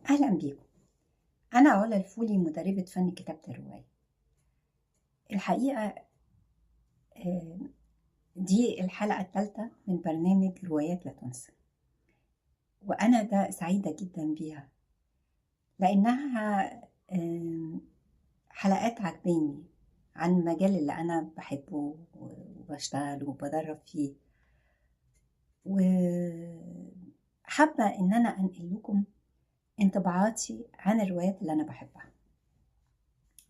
أهلا بيكم. أنا علا الفولي، مدربة فن كتابة الرواية. الحقيقة آه، دي الحلقة الثالثة من برنامج روايات لا تنسى، وأنا ده سعيدة جدا بيها لأنها حلقات عجباني عن المجال اللي أنا بحبه وبشتغل وبدرب فيه، وحابة إن أنا أنقل لكم انطباعاتي عن الروايات اللي أنا بحبها.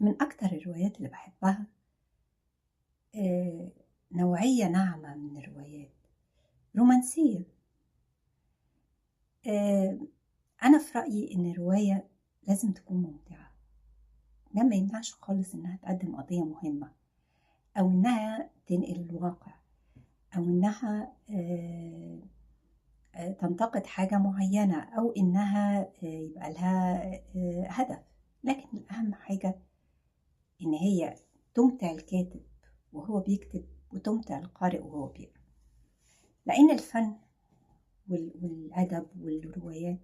من أكتر الروايات اللي بحبها نوعية ناعمة من الروايات، رومانسية. أنا في رأيي إن الرواية لازم تكون ممتعة، ده ما يمنعش خالص إنها تقدم قضية مهمة، أو إنها تنقل الواقع، أو إنها تنتقد حاجة معينة، أو إنها يبقى لها هدف. لكن الأهم حاجة إن هي تمتع الكاتب وهو بيكتب، وتمتع القارئ وهو بيقرأ. لأن الفن والأدب والروايات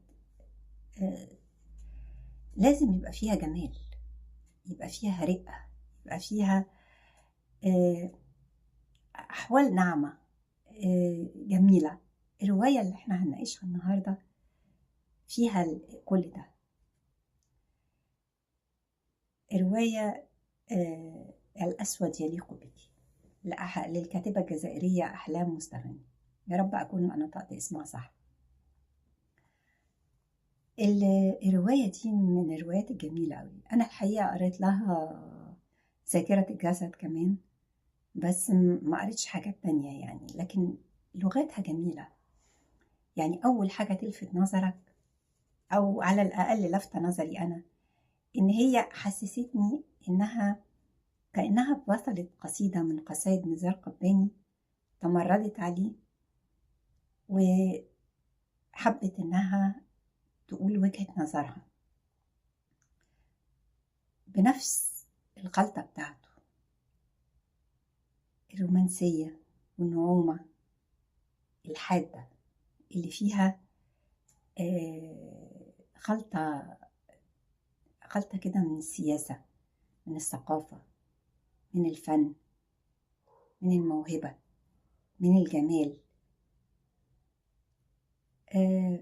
لازم يبقى فيها جمال، يبقى فيها رقة، يبقى فيها أحوال ناعمة جميلة. الرواية اللي احنا هنناقشها النهاردة فيها كل ده. الرواية الأسود يليق بك للكاتبة الجزائرية أحلام مستغني، يا رب أكون أنا نطقت اسمها صح. الرواية دي من الروايات الجميلة أوي. أنا الحقيقة قريت لها ذاكرة الجسد كمان، بس ما قريتش حاجات تانية يعني، لكن لغتها جميلة. يعني أول حاجة تلفت نظرك، أو على الأقل لفت نظري أنا، إن هي حسستني إنها كأنها بطلة قصيدة من قصايد نزار قباني تمردت عليه وحبت إنها تقول وجهة نظرها بنفس الخلطة بتاعته، الرومانسية والنعومة الحادة اللي فيها خلطة كده من السياسة، من الثقافة، من الفن، من الموهبة، من الجمال.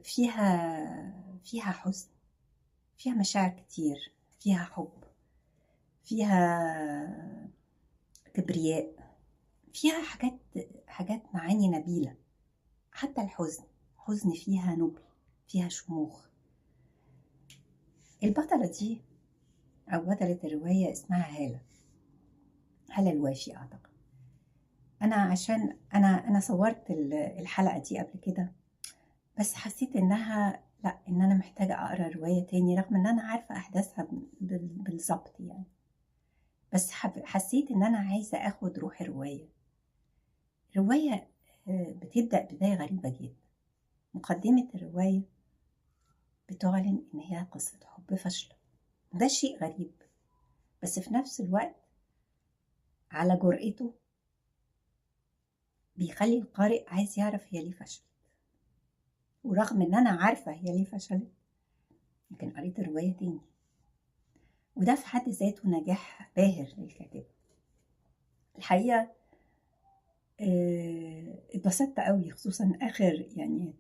فيها حزن، فيها مشاعر كتير، فيها حب، فيها كبرياء، فيها حاجات معاني نبيلة. حتى الحزن فيها نبل، فيها شموخ. البطلة دي أو بطلة الرواية اسمها هالة الواشي أعتقد. أنا عشان أنا صورت الحلقة دي قبل كده، بس حسيت إنها لأ، إن أنا محتاجة أقرأ رواية تاني، رغم إن أنا عارفة أحداثها بالظبط يعني. بس حسيت إن أنا عايزة أخد روح الرواية. بتبدأ بداية غريبة جدا. مقدمة الرواية بتعلن إن هي قصة حب فاشلة، ده شيء غريب، بس في نفس الوقت على جرأته بيخلي القارئ عايز يعرف هي ليه فشلت. ورغم إن أنا عارفة هي ليه فشلت، لكن قريت الرواية تاني، وده في حد ذاته نجاح باهر للكاتبة. الحقيقة اتبسطت قوي، خصوصا آخر يعني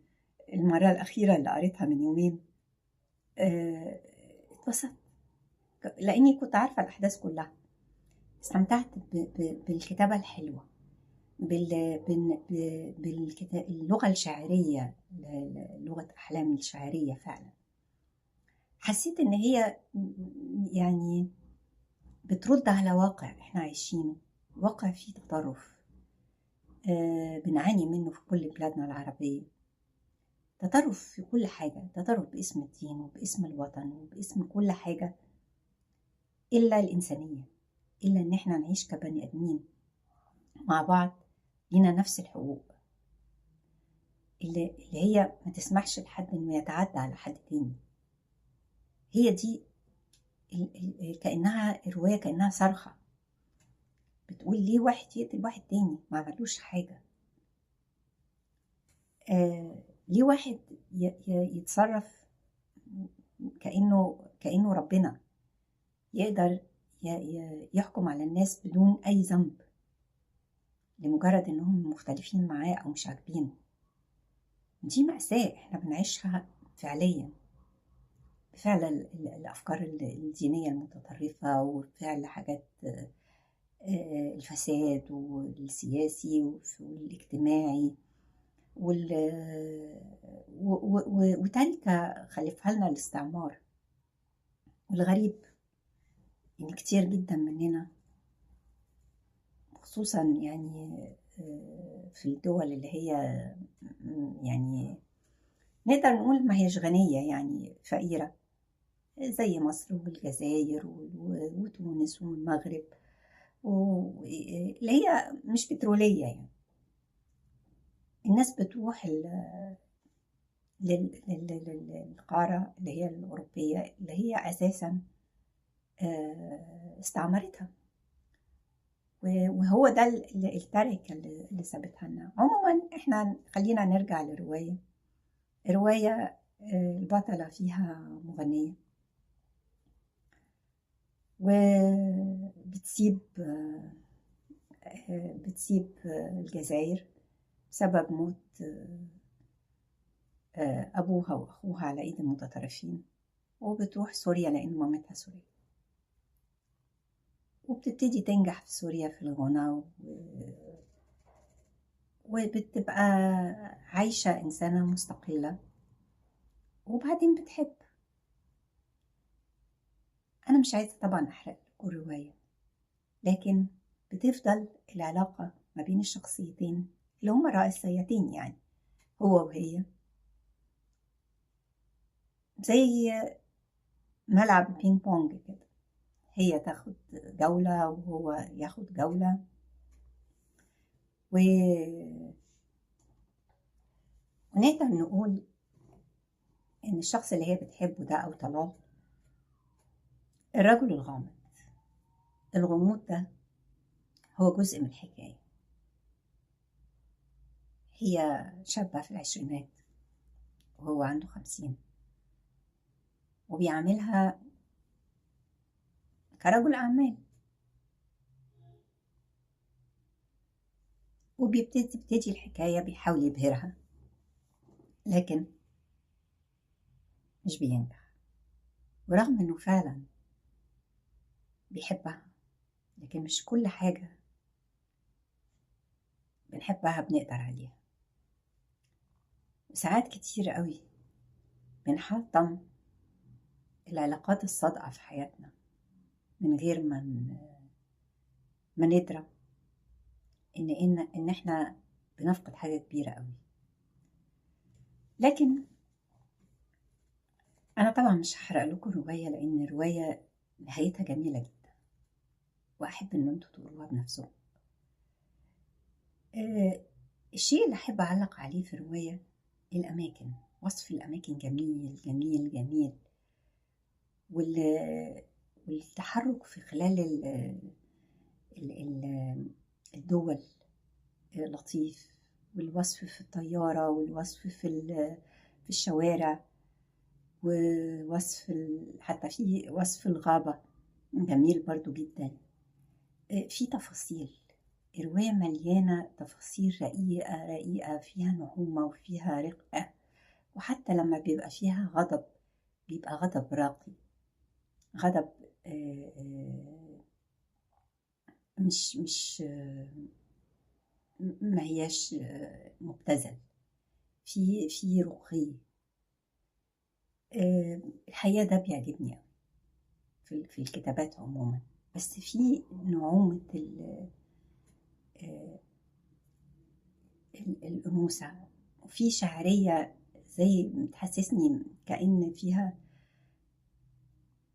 المرة الأخيرة اللي قريتها من يومين. اتبسطت لأني كنت عارفة الأحداث كلها. استمتعت بالكتابة الحلوة، باللغة الشعرية، لغة أحلام الشعرية فعلا. حسيت إن هي يعني بترد على واقع إحنا عايشينه، واقع فيه تطرف بنعاني منه في كل بلادنا العربية. تطرف في كل حاجة، تطرف باسم الدين وباسم الوطن وباسم كل حاجة إلا الإنسانية، إلا إن إحنا نعيش كبني آدمين مع بعض، لينا نفس الحقوق اللي هي ما تسمحش لحد إنه يتعدى على حد تاني. هي دي كأنها الرواية، كأنها صرخة بتقول ليه واحد يقتل واحد تاني ما عملوش حاجة؟ ليه واحد يتصرف كأنه ربنا يقدر يحكم على الناس بدون أي ذنب لمجرد إنهم مختلفين معاه أو مش عاجبينه. دي مأساة إحنا بنعيشها فعليا بفعل الأفكار الدينية المتطرفة، وبفعل حاجات الفساد والسياسي والاجتماعي وتلك خلفها لنا الاستعمار. والغريب إن كتير جدا مننا، خصوصا يعني في الدول اللي هي يعني نقدر نقول ما هيش غنية، يعني فقيرة، زي مصر والجزائر وتونس والمغرب، اللي هي مش بترولية. يعني الناس بتروح للقارة اللي هي الأوروبية اللي هي أساسا استعمرتها، وهو ده التركة اللي سابتها لنا. عموما احنا خلينا نرجع للرواية. الرواية البطلة فيها مغنية، وبتسيب الجزائر بسبب موت أبوها وأخوها على إيد المتطرفين، وبتروح سوريا لأن مامتها سورية، وبتبتدي تنجح في سوريا في الغنى، وبتبقى عايشة إنسانة مستقلة، وبعدين بتحب. أنا مش عايزة طبعا أحرق لكم الرواية، لكن بتفضل العلاقة ما بين الشخصيتين اللي هما رئيسيتين، يعني هو وهي، زي ملعب بينج بونج كده، هي تاخد جولة وهو ياخد جولة، ونقدر نقول إن الشخص اللي هي بتحبه ده أو طلال الرجل الغامض. الغموض ده هو جزء من الحكاية. هي شابة في العشرينات وهو عنده 50، وبيعاملها كرجل أعمال، وبتبتدي الحكاية بيحاول يبهرها، لكن مش بينجح. ورغم إنه فعلا بيحبها، لكن مش كل حاجة بنحبها بنقدر عليها. وساعات كتير قوي بنحطم العلاقات الصادقة في حياتنا من غير ما ندرى إن إحنا بنفقد حاجة كبيرة قوي. لكن أنا طبعا مش هحرق لكم الرواية، لأن الرواية نهايتها جميلة جدا، وأحب إن انتوا تقروها بنفسكم. الشيء اللي أحب أعلق عليه في الرواية الأماكن. وصف الأماكن جميل جميل جميل، والتحرك في خلال الدول لطيف، والوصف في الطيارة، والوصف في الشوارع، ووصف حتى في وصف الغابة جميل برضو جدا. في تفاصيل، الرواية مليانة تفاصيل رقيقة رقيقة، فيها نعومة وفيها رقة، وحتى لما بيبقى فيها غضب بيبقى غضب راقي، غضب مش ما هياش مبتذل، في رقي. الحقيقة ده بيعجبني في الكتابات عموما، بس في نعومة الأنوثة، وفي شعرية زي بتحسسني كأن فيها،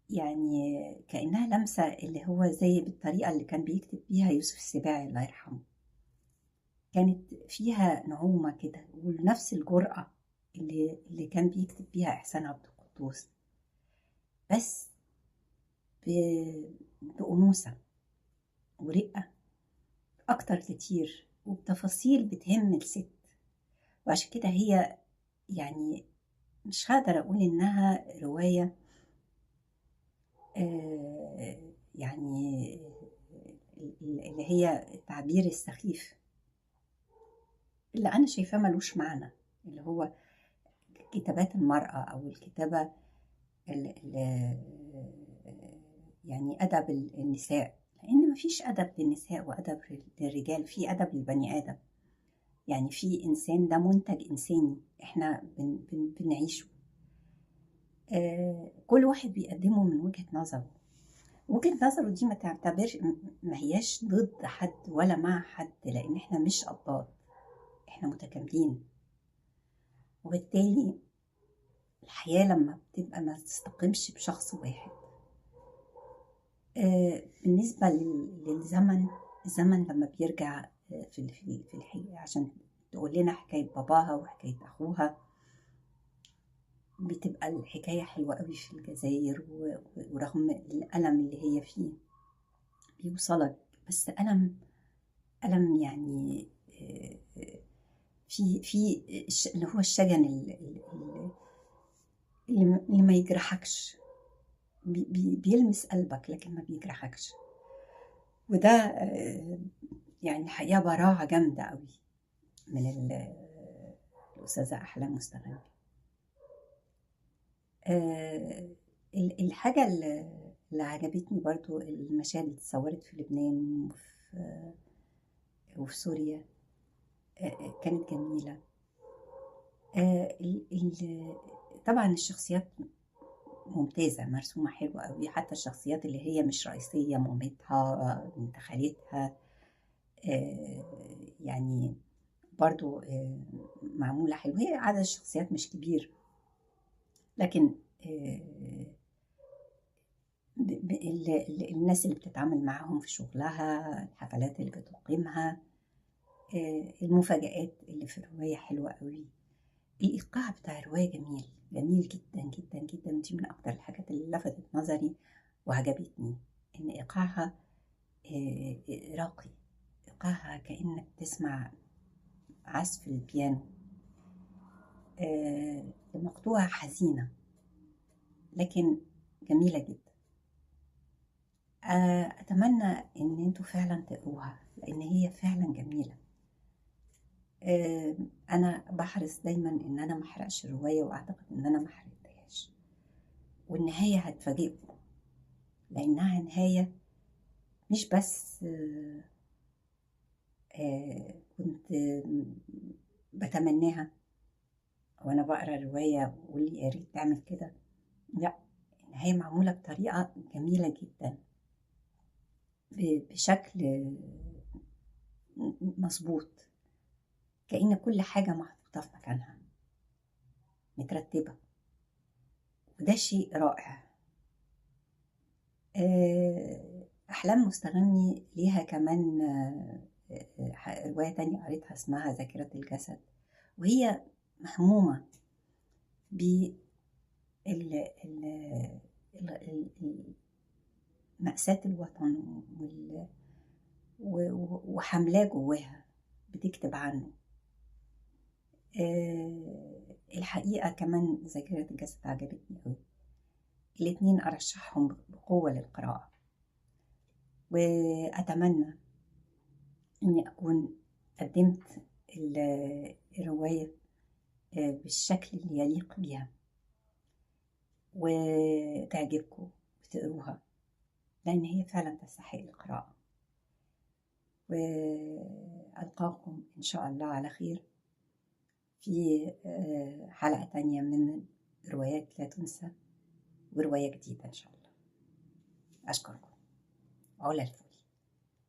يعني كأنها لمسة اللي هو زي بالطريقة اللي كان بيكتب بيها يوسف السباعي الله يرحمه. كانت فيها نعومة كده، ونفس الجرأة اللي كان بيكتب بيها إحسان عبد القدوس، بس بأنوثة ورقة أكتر كتير، وبتفاصيل بتهم الست. وعشان كده هي يعني مش هقدر أقول إنها رواية يعني اللي هي التعبير السخيف اللي أنا شايفاه ملوش معنى، اللي هو كتابات المرأة أو الكتابة يعني أدب النساء، لأن مفيش أدب للنساء وأدب للرجال، في أدب للبني آدم. يعني في إنسان، ده منتج إنساني إحنا بنعيشه. كل واحد بيقدمه من وجهة نظره. وجهة نظره دي ما تعتبرش، ما هياش ضد حد ولا مع حد، لأن إحنا مش أضداد، إحنا متكاملين. وبالتالي الحياة لما بتبقى ما تستقيمش بشخص واحد. بالنسبة للزمن، الزمن لما بيرجع في الحقيقة عشان تقول لنا حكاية باباها وحكاية أخوها، بتبقى الحكاية حلوة قوي في الجزائر، ورغم الألم اللي هي فيه بيوصلك، بس ألم يعني في اللي هو الشجن اللي ما يجرحكش، بيلمس قلبك لكن ما بيجرحكش. وده يعني الحقيقة براعة جامدة قوي من الأستاذة أحلام مستغني. الحاجة اللي عجبتني برضو المشاهد اللي اتصورت في لبنان وفي سوريا، كانت جميلة. طبعا الشخصيات ممتازة، مرسومة حلوة قوي، حتى الشخصيات اللي هي مش رئيسية، مامتها، بنت خالتها، يعني برضو معمولة حلوة. هي عدد الشخصيات مش كبير، لكن الناس اللي بتتعامل معاهم في شغلها، الحفلات اللي بتقيمها، المفاجآت اللي في الرواية حلوة قوي. الإيقاع بتاع الرواية جميل، جميل جدا جدا جدا. دي من أكتر الحاجات اللي لفتت نظري وعجبتني، إن إيقاعها راقي، إيقاعها كأنك تسمع عزف البيانو. مقطوعة حزينة لكن جميلة جدا. أتمنى إن أنتوا فعلا تقروها، لأن هي فعلا جميلة. أنا بحرص دايما إن أنا محرقش الرواية، وأعتقد إن أنا محرقتهاش، والنهاية هتفاجئكم، لأنها نهاية مش بس كنت بتمناها وأنا بقرأ الرواية واللي يا ريت تعمل كده. لا، النهاية معمولة بطريقة جميلة جدا، بشكل مظبوط، كأن كل حاجة محطوطة في مكانها، مترتبة، وده شيء رائع. أحلام مستغني ليها كمان رواية تانية قريتها اسمها ذاكرة الجسد، وهي مهمومة مأساة الوطن وحملاه جواها، بتكتب عنه. الحقيقة كمان ذاكرة الجسد عجبتني قوي. الاتنين أرشحهم بقوة للقراءة، وأتمنى أني أكون قدمت الرواية بالشكل اللي يليق بيها وتعجبكم وتقروها، لأن هي فعلا تستحق القراءة. وألقاكم إن شاء الله على خير في حلقة تانية من روايات لا تنسى، ورواية جديدة إن شاء الله. أشكركم. علا الفل.